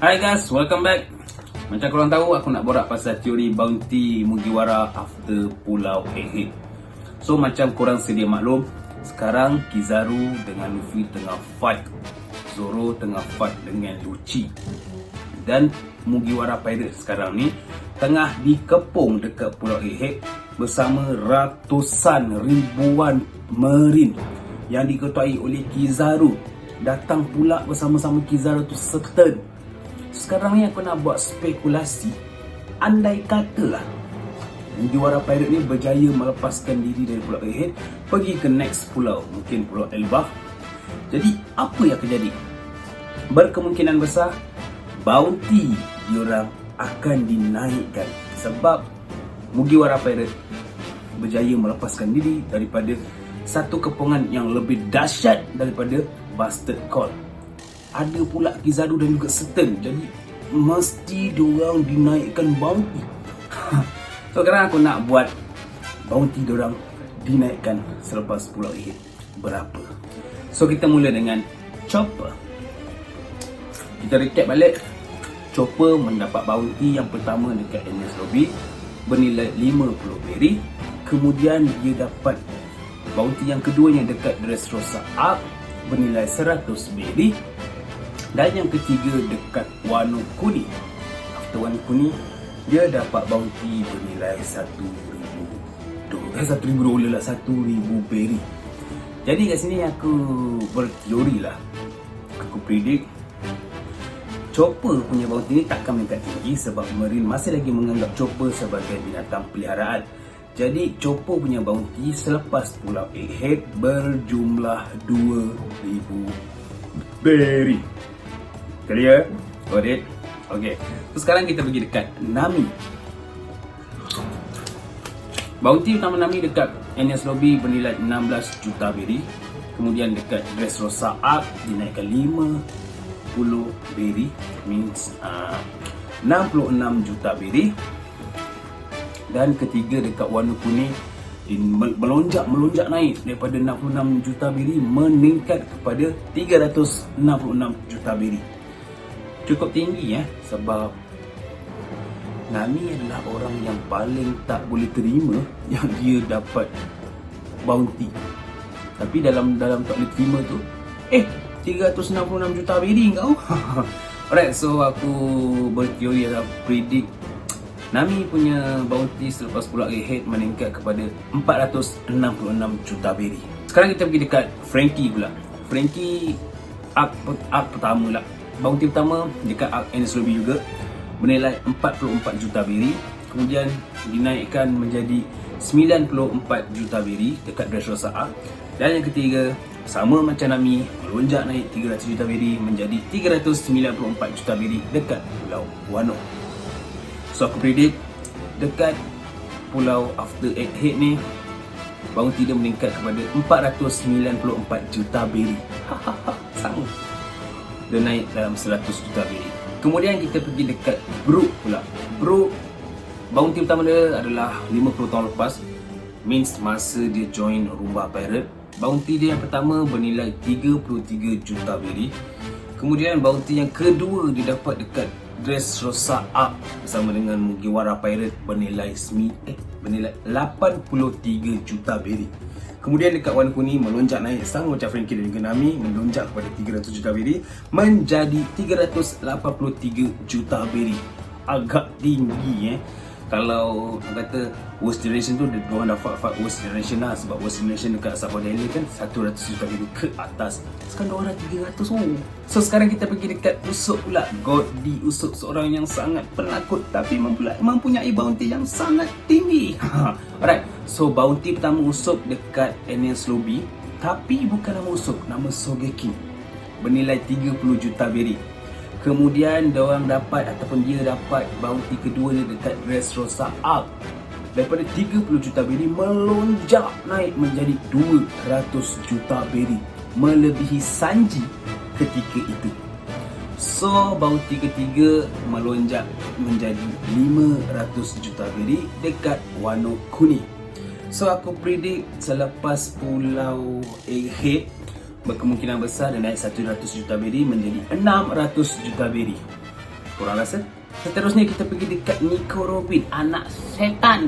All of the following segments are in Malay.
Hai guys, welcome back. Macam korang tahu, aku nak borak pasal teori bounty Mugiwara after Pulau Egghead. So macam korang sedia maklum, sekarang Kizaru dengan Luffy tengah fight, Zoro tengah fight dengan Lucci, dan Mugiwara Pirate sekarang ni tengah dikepung dekat Pulau Egghead bersama ratusan ribuan marine yang diketuai oleh Kizaru. Datang pula bersama-sama Kizaru tu certain. Sekarang ni aku nak buat spekulasi, andai katalah Mugiwara Pirate ni berjaya melepaskan diri dari Pulau Egghead, pergi ke next pulau, mungkin Pulau Elbaf. Jadi apa yang akan jadi? Berkemungkinan besar bounty diorang akan dinaikkan sebab Mugiwara Pirate berjaya melepaskan diri daripada satu kepungan yang lebih dahsyat daripada Bastard Call. Ada pula Kizaru dan juga Certain, jadi mesti diorang dinaikkan bounty. So sekarang aku nak buat bounty diorang dinaikkan selepas Pulau Egghead berapa. So kita mula dengan Chopper. Kita recap balik. Chopper mendapat bounty yang pertama dekat Enies Lobby bernilai 50 berry. Kemudian dia dapat bounty yang keduanya dekat Dressrosa Arc bernilai 100 berry. Dan yang ketiga dekat Wano Kuni. After Wano Kuni, dia dapat bounty bernilai 1,000 berry. Jadi kat sini aku berteori lah. Aku predict Chopper punya bounty ni takkan meningkat tinggi sebab Marine masih lagi menganggap Chopper sebagai binatang peliharaan. Jadi Chopper punya bounty selepas Pulau Egghead berjumlah 2,000 berry. Clear? Got it? Okay. So sekarang kita pergi dekat Nami. Bounty utama Nami dekat Enies Lobby bernilai 16 juta berry. Kemudian dekat Dressrosa Arc dinaikkan 50 berry, means 66 juta berry. Dan ketiga dekat Wano Kuni melonjak naik daripada 66 juta berry meningkat kepada 366 juta berry. Cukup tinggi sebab Nami adalah orang yang paling tak boleh terima yang dia dapat bounty. Tapi dalam tak boleh terima tu 366 juta berry kau. Alright, so aku berteori atau predict Nami punya bounty selepas Pulau Egghead meningkat kepada 466 juta berry. Sekarang kita pergi dekat Franky pula. Franky arc pertama lah. Bounty pertama dekat arc Enies Lobby juga bernilai 44 juta berry. Kemudian dinaikkan menjadi 94 juta berry dekat Dressrosa Arc. Dan yang ketiga, sama macam Nami, melonjak naik 300 juta berry menjadi 394 juta berry dekat Pulau Wano. So aku predict dekat Pulau After Egghead ni bounty dia meningkat kepada 494 juta berry. Sama. Dia naik dalam 100 juta berry. Kemudian kita pergi dekat Brook pula. Brook, bounty utama dia adalah 50 tahun lepas, means masa dia join Rumba Pirate. Bounty dia yang pertama bernilai 33 juta berry. Kemudian bounty yang kedua dia dapat dekat Dressrosa Arc bersama dengan Mugiwara Pirate bernilai 83 juta berry. Kemudian dekat Wano Kuni melonjak naik sama macam Franky dan juga Nami, melonjak kepada 300 juta berry menjadi 383 juta berry. Agak tinggi Kalau kata Worst Generation tu, diorang dah fight Worst Generation lah. Sebab Worst Generation dekat Subway Island kan 100 juta berry ke atas. Sekarang diorang dah 300. So sekarang kita pergi dekat Usopp pula. God D Usopp, seorang yang sangat penakut tapi mempunyai bounty yang sangat tinggi. Alright, so bounty pertama Usopp dekat Enies Lobby, tapi bukan nama Usopp, nama Sogeking, bernilai 30 juta berry. Kemudian diorang dapat ataupun dia dapat bounty kedua dia dekat Dressrosa Arc daripada 30 juta berry melonjak naik menjadi 200 juta berry, melebihi Sanji ketika itu. So bounty ketiga melonjak menjadi 500 juta berry dekat Wano Kuni. So aku predict selepas Pulau Egghead berkemungkinan besar dia naik 100 juta berry menjadi 600 juta berry. Korang rasa? Seterusnya kita pergi dekat Nico Robin, anak setan.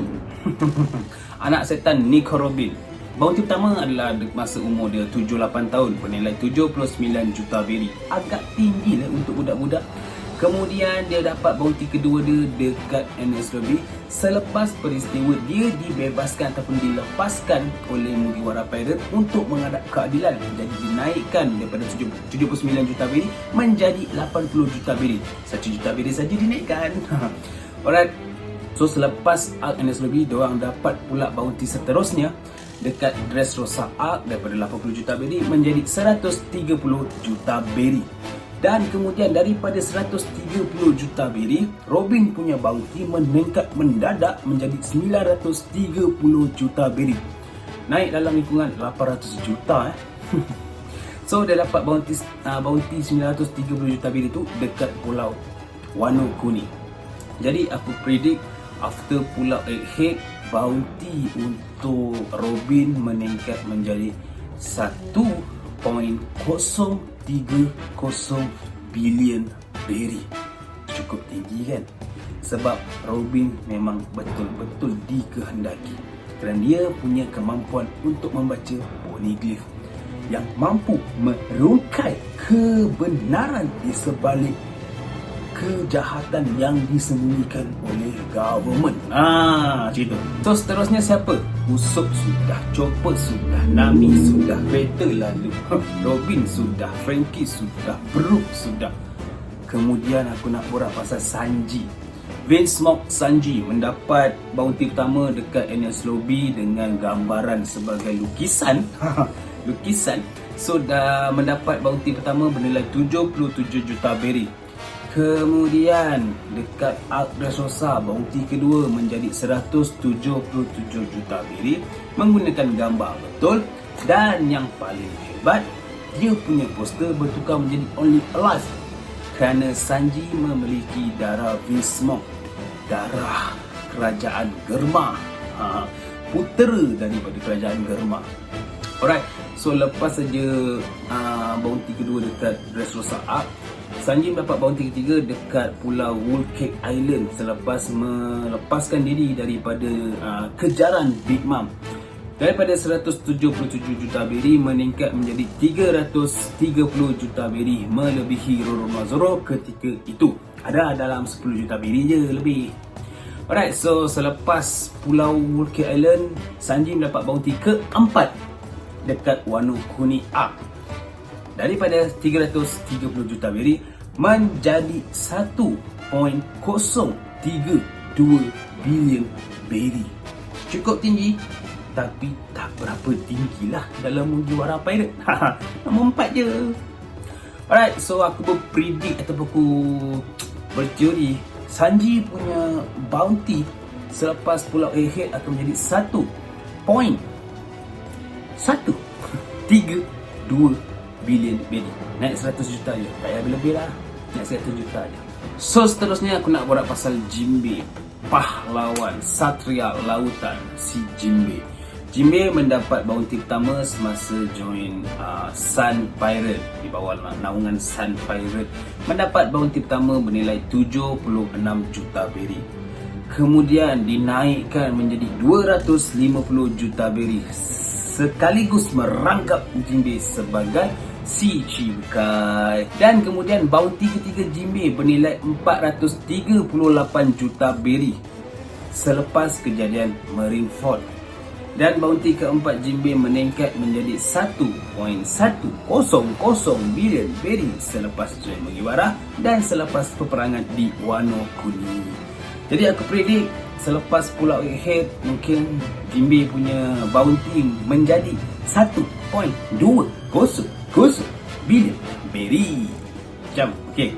Anak setan Nico Robin. Bounty pertama adalah masa umur dia 7-8 tahun, bernilai 79 juta beri. Agak tinggi lah untuk budak-budak. Kemudian dia dapat bounty kedua dia dekat NS Lobby selepas peristiwa dia dibebaskan ataupun dilepaskan oleh Mugiwara Pirate untuk menghadap keadilan. Jadi dinaikkan daripada 79 juta beri menjadi 80 juta beri. 1 juta beri saja dinaikkan. Alright. So selepas Arc NS Lobby, diorang dapat pula bounty seterusnya dekat Dressrosa Arc daripada 80 juta beri menjadi 130 juta beri. Dan kemudian daripada 130 juta beri, Robin punya bounty meningkat mendadak menjadi 930 juta beri. Naik dalam lingkungan 800 juta So dia dapat bounty 930 juta beri tu dekat Pulau Wano Kuni. Jadi aku predict after Pulau Egghead, bounty untuk Robin meningkat menjadi 1.030 bilion beri. Cukup tinggi kan? Sebab Robin memang betul-betul dikehendaki kerana dia punya kemampuan untuk membaca poneglyph yang mampu merungkai kebenaran di sebalik kejahatan yang disembunyikan oleh government. Cerita. So seterusnya siapa? Usopp sudah, Chopper sudah, Nami sudah, Battle lalu, Robin sudah, Frankie sudah, Brook sudah. Kemudian aku nak borak pasal Sanji. Vinsmoke Sanji mendapat bounty pertama dekat NS Lobby dengan gambaran sebagai lukisan. Lukisan. So dah mendapat bounty pertama bernilai 77 juta beri. Kemudian dekat Arc Dressrosa, bounty kedua menjadi 177 juta beri menggunakan gambar betul. Dan yang paling hebat, dia punya poster bertukar menjadi Only Alive kerana Sanji memiliki darah Vinsmoke, darah kerajaan Germa, putera daripada kerajaan Germa. Alright, so lepas saja bounty kedua dekat Dressrosa Arc, Sanji mendapat bounty ketiga dekat Pulau Wool Cake Island selepas melepaskan diri daripada kejaran Big Mom. Daripada 177 juta beri meningkat menjadi 330 juta beri, melebihi Roronoa ketika itu. Ada dalam 10 juta beri je lebih. Alright, so selepas Pulau Wool Cake Island, Sanji mendapat bounty keempat dekat Wano Kuni Arc. Daripada 330 juta beri menjadi 1.032 bilion beri. Cukup tinggi, tapi tak berapa tinggilah dalam Mugiwara Pirate. Nombor 4 je. Alright, so aku berpredict ataupun aku berteori Sanji punya bounty selepas Pulau Egghead akan menjadi 1.132 bilion beri. Naik 100 juta je. Tak payah lebih lah. Naik 100 juta je. So seterusnya aku nak borak pasal Jinbe, pahlawan Satria Lautan si Jinbe. Jinbe mendapat bounty pertama semasa join Sun Pirate, di bawah naungan Sun Pirate. Mendapat bounty pertama bernilai 76 juta beri. Kemudian dinaikkan menjadi 250 juta beri, sekaligus merangkap Jinbe sebagai si Chibukai. Dan kemudian bounty ketiga Jinbe bernilai 438 juta beri selepas kejadian Marineford. Dan bounty keempat Jinbe meningkat menjadi 1.100 bilion beri selepas join Mugiwara dan selepas peperangan di Wano Kuni. Jadi aku predict selepas Pulau Egghead mungkin Jinbe punya bounty menjadi 1.200 bilion beri. Jom, okey.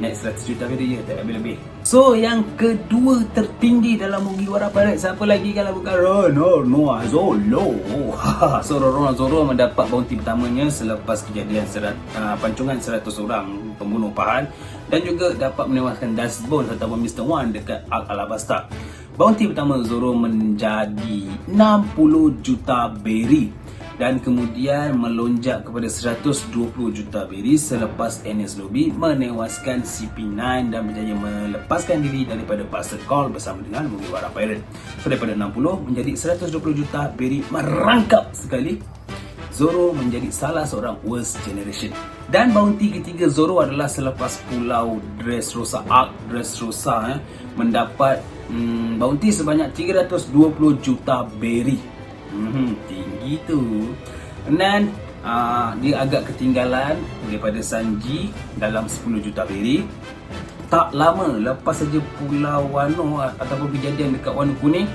Naik 100 juta beri je, tak lebih-lebih. So, yang kedua tertinggi dalam Mugiwara Pirate siapa lagi kalau bukan Roronoa Zoro. So, Roronoa Zoro mendapat bounty pertamanya selepas kejadian pancungan 100 orang pembunuh pahan dan juga dapat menewaskan Dustbone atau Mr. One dekat Arc Alabasta. Bounty pertama Zoro menjadi 60 juta beri. dan kemudian melonjak kepada 120 juta beri selepas Enies Lobby menewaskan CP9 dan berjaya melepaskan diri daripada Bastard Call bersama dengan Mugiwara Pirate. So daripada 60 menjadi 120 juta beri, merangkap sekali. Zoro menjadi salah seorang worst generation. Dan bounty ketiga Zoro adalah selepas pulau Dressrosa Arc. Dressrosa mendapat bounty sebanyak 320 juta beri. Tinggi tu. Dan dia agak ketinggalan daripada Sanji dalam 10 juta beri. Tak lama lepas saja pulau Wano ataupun kejadian dekat Wano Kuning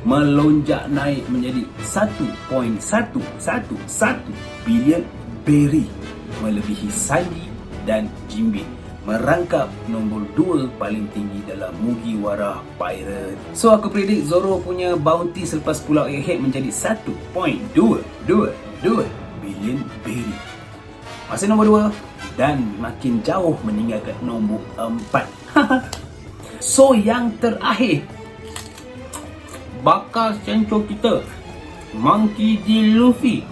melonjak naik menjadi 1.111 bilion beri, melebihi Sanji dan Jinbe, merangkap nombor 2 paling tinggi dalam Mugiwara Pirate. So aku predict Zoro punya bounty selepas pulau Egghead menjadi 1.222 bilion beri. Masih nombor 2 dan makin jauh meninggalkan nombor 4. So yang terakhir, bakal central kita, Monkey D. Luffy.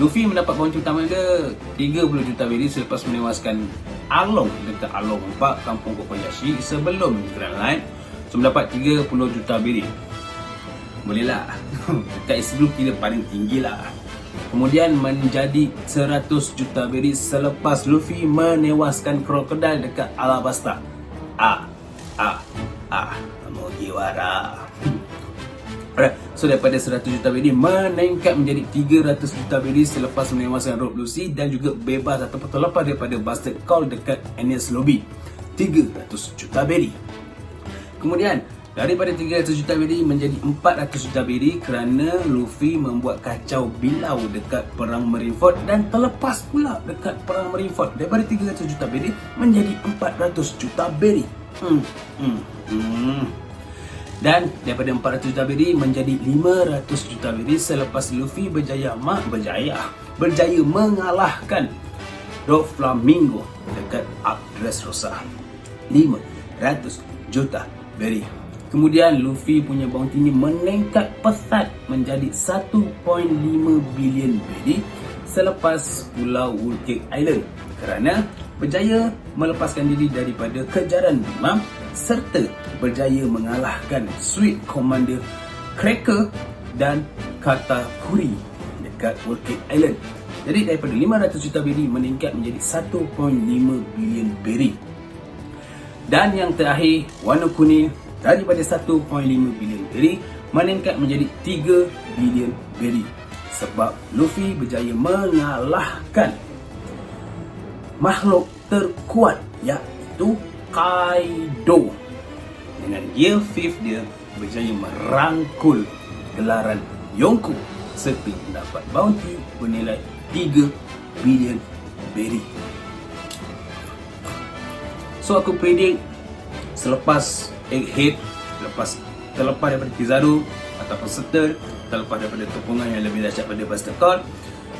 Luffy mendapat bounty utama dia 30 juta beri selepas menewaskan Along dekat Along 4 Kampung Kokoyashi sebelum Grand Line. So mendapat 30 juta beri. Boleh lah. Dekat sebelum kita paling tinggi lah. Kemudian menjadi 100 juta beri selepas Luffy menewaskan Crocodile dekat Alabasta. Mugiwara. So daripada 100 juta beri meningkat menjadi 300 juta beri selepas menewaskan Rob Lucy dan juga bebas ataupun terlepas daripada Bastard Call dekat Enies Lobby. 300 juta beri. Kemudian daripada 300 juta beri menjadi 400 juta beri kerana Luffy membuat kacau bilau dekat Perang Marineford dan terlepas pula dekat Perang Marineford. Daripada 300 juta beri menjadi 400 juta beri. Dan daripada 400 juta beri menjadi 500 juta beri selepas Luffy berjaya mengalahkan Doflamingo dekat Arc Dressrosa. 500 juta beri. Kemudian Luffy punya bounty ni meningkat pesat menjadi 1.5 bilion beri selepas Pulau Wool Cake Island kerana berjaya melepaskan diri daripada kejaran Bimam serta berjaya mengalahkan Sweet Commander Cracker dan Katakuri dekat Wool Cake Island. Jadi daripada 500 juta beri meningkat menjadi 1.5 bilion beri. Dan yang terakhir, Wano Kuning daripada 1.5 bilion beri meningkat menjadi 3 bilion beri sebab Luffy berjaya mengalahkan makhluk terkuat iaitu Kaido. Dengan gear 5 dia berjaya merangkul gelaran Yonko serta mendapat bounty bernilai 3 bilion beri. So aku predict selepas Egghead, terlepas daripada Kizaru ataupun Settle, terlepas daripada kepungan yang lebih dahsyat pada Bastard Call,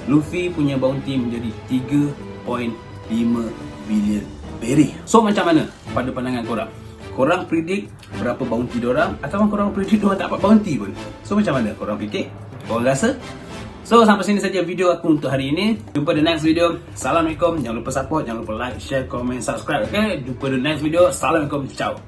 Luffy punya bounty menjadi 3.5 bilion beri. So macam mana pada pandangan korang? Korang predict berapa bounty diorang ataupun korang predict diorang tak dapat bounty pun? So macam mana korang fikir? Korang rasa? So sampai sini saja video aku untuk hari ini. Jumpa di next video. Assalamualaikum. Jangan lupa support, jangan lupa like, share, comment, subscribe. Okay? Jumpa di next video. Assalamualaikum. Ciao.